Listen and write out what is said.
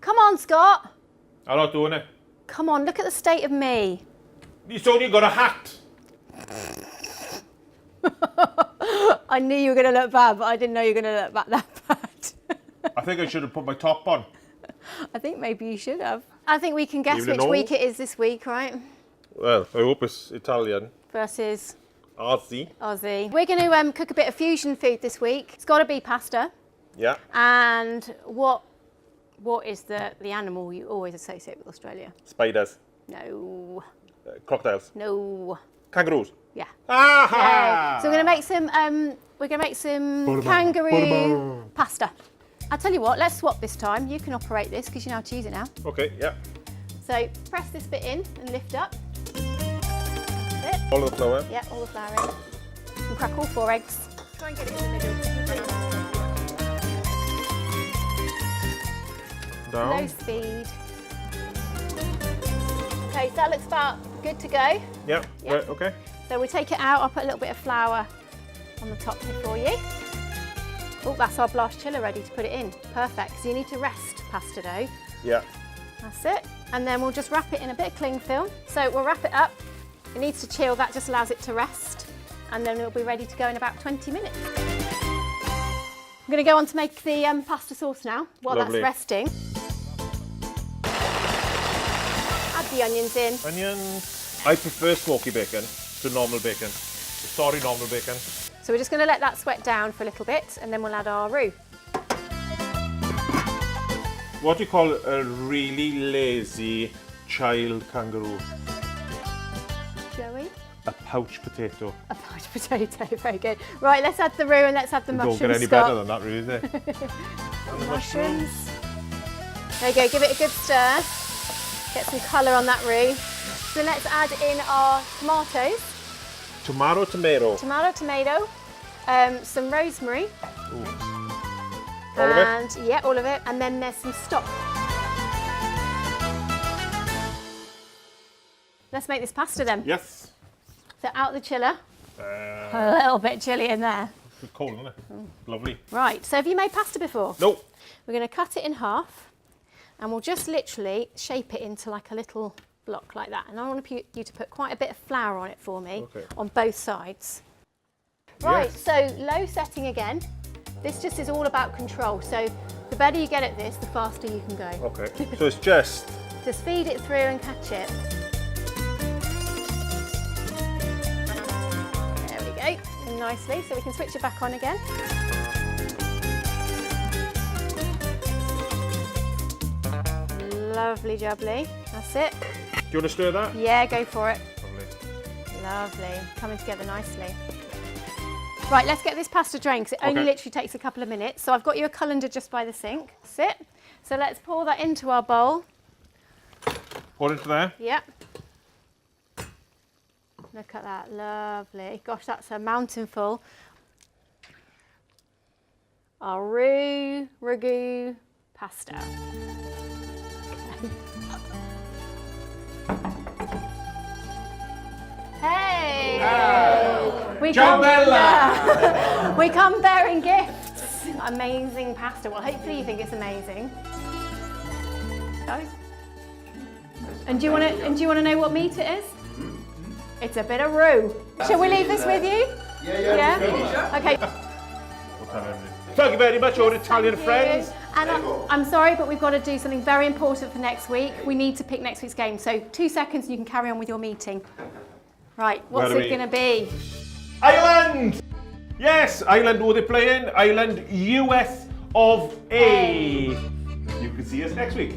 Come on, Scott. I'm not doing it. Come on, look at the state of me. It's only got a hat. I knew you were going to look bad, but I didn't know you were going to look that bad. I think I should have put my top on. I think maybe you should have. I think we can guess Even which though- week it is this week, right? Well, I hope it's Italian. Versus Aussie. Aussie. We're going to cook a bit of fusion food this week. It's got to be pasta. Yeah. And what is the animal you always associate with Australia? Spiders. No. Crocodiles. No. Kangaroos. Yeah. Ah! So we're gonna make some kangaroo pasta. I'll tell you what, let's swap this time. You can operate this because you know how to use it now. Okay, yeah. So press this bit in and lift up. That's it. All of the flour. Yeah, all the flour in. You can crack all 4 eggs. Try and get it in the middle. Down. Low speed. Okay, so that looks about good to go. Yeah, Yeah. right, okay. So we take it out. I'll put a little bit of flour on the top here for you. Oh, that's our blast chiller ready to put it in. Perfect. So you need to rest pasta dough. Yeah. That's it. And then we'll just wrap it in a bit of cling film. So we'll wrap it up. It needs to chill. That just allows it to rest. And then it'll be ready to go in about 20 minutes. I'm going to go on to make the pasta sauce now while Lovely. that's resting. Add the onions in. Onions. I prefer smoky bacon to normal bacon. Sorry, normal bacon. So we're just going to let that sweat down for a little bit and then we'll add our roux. What do you call a really lazy child kangaroo? Joey? A pouch potato. A pouch potato, very good. Right, let's add the roux and let's add the mushrooms. Don't get any Scott. better than that, really, is it? The mushrooms. There you go, give it a good stir. Get some colour on that roux. So let's add in our tomatoes. Tomato. Tomato, some rosemary. All of it? And yeah, all of it. And then there's some stock. Let's make this pasta then. Yes. So out the chiller. A little bit chilly in there. It's cold, isn't it? Lovely. Right, so have you made pasta before? No. We're going to cut it in half and we'll just literally shape it into like a little block like that. And I want you to put quite a bit of flour on it for me, on both sides. Right, Yes. so low setting again. This just is all about control. So the better you get at this, the faster you can go. Okay. So it's just. Just feed it through and catch it. There we go, and nicely. So we can switch it back on again. Lovely jubbly, that's it. Do you want to stir that? Yeah, go for it. Lovely. Lovely, coming together nicely. Right, let's get this pasta drained because it only literally takes a couple of minutes. So I've got you a colander just by the sink. That's it. So let's pour that into our bowl. Pour it into there. Yep. Look at that, lovely. Gosh, that's a mountain full. Our ragu pasta. Hey! We Ciao, Bella! We come bearing gifts. Amazing pasta. Well, hopefully you think it's amazing. Guys? And do you want to know what meat it is? It's a bit of roux. Shall we leave this with you? Yeah. Okay. Thank you very much, our Italian Thank you. friends. And I'm sorry, but we've got to do something very important for next week. We need to pick next week's game. So 2 seconds and you can carry on with your meeting. Right, what's it going to be? Ireland! Yes, Ireland, who are they playing? Ireland, US of A. You can see us next week.